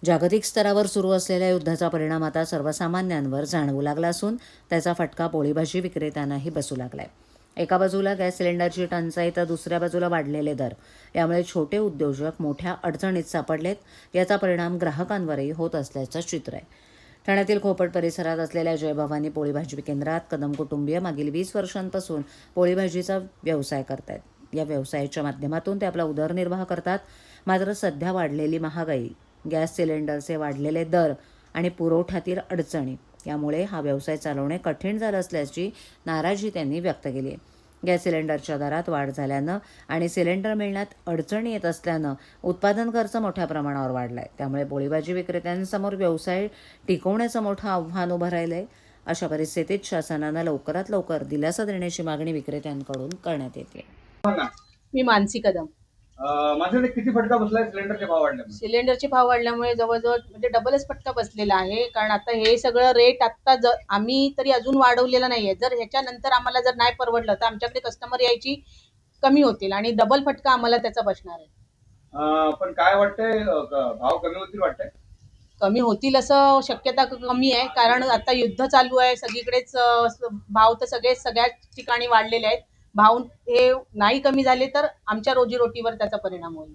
जागतिक स्तरावर सुरू असलेल्या युद्धाचा परिणाम आता सर्वसामान्यांवर जाणवू लागला असून त्याचा फटका पोळीभाजी विक्रेत्यांनाही बसू लागलाय। एका बाजूला गॅस सिलेंडरची टंचाई तर दुसऱ्या बाजूला वाढलेले दर यामुळे छोटे उद्योजक मोठ्या अडचणीत सापडलेत। याचा परिणाम ग्राहकांवरही होत असल्याचं चित्र आहे। ठाण्यातील खोपट परिसरात असलेल्या जय भवानी पोळीभाजी केंद्रात कदम कुटुंबीय मागील 20 वर्षांपासून पोळीभाजीचा व्यवसाय करतात। या व्यवसायाच्या माध्यमातून ते आपला उदरनिर्वाह करतात। मात्र सध्या वाढलेली महागाई, गॅस सिलेंडरचे वाढलेले दर आणि पुरवठ्यातील अडचणी यामुळे हा व्यवसाय चालवणे कठीण झालं असल्याची नाराजी त्यांनी व्यक्त केली आहे। गॅस सिलेंडरच्या दरात वाढ झाल्यानं आणि सिलेंडर मिळण्यात अडचणी येत असल्यानं उत्पादन खर्च मोठ्या प्रमाणावर वाढलाय। त्यामुळे पोळीभाजी विक्रेत्यांसमोर व्यवसाय टिकवण्याचं मोठं आव्हान उभं राहिलंय। अशा परिस्थितीत शासनानं लवकरात लवकर दिलासा देण्याची मागणी विक्रेत्यांकडून करण्यात येते। मी मानसी कदम। माझ्याकडे किती फटका बसलाय सिलेंडरचे भाव वाढल्यामुळे? सिलेंडरचे भाव वाढल्यामुळे जवळजवळ म्हणजे डबलच फटका बसलेला आहे। कारण आता हे सगळं रेट आता आम्ही तरी अजून वाढवलेला नाहीये। जर ह्याच्यानंतर आम्हाला जर नाही परवडलं तर आमच्याकडे कस्टमर यायची कमी होतील आणि डबल फटका आम्हाला त्याचा बसणार आहे। पण काय वाटतंय, भाव कमी होतील वाटतंय? कमी होतील असं शक्यता कमी आहे, कारण आता युद्ध चालू आहे सगळीकडेच। भाव तर सगळ्याच ठिकाणी वाढलेले आहेत। भाव हे नाही कमी झाले तर आमच्या रोजीरोटीवर त्याचा परिणाम होईल।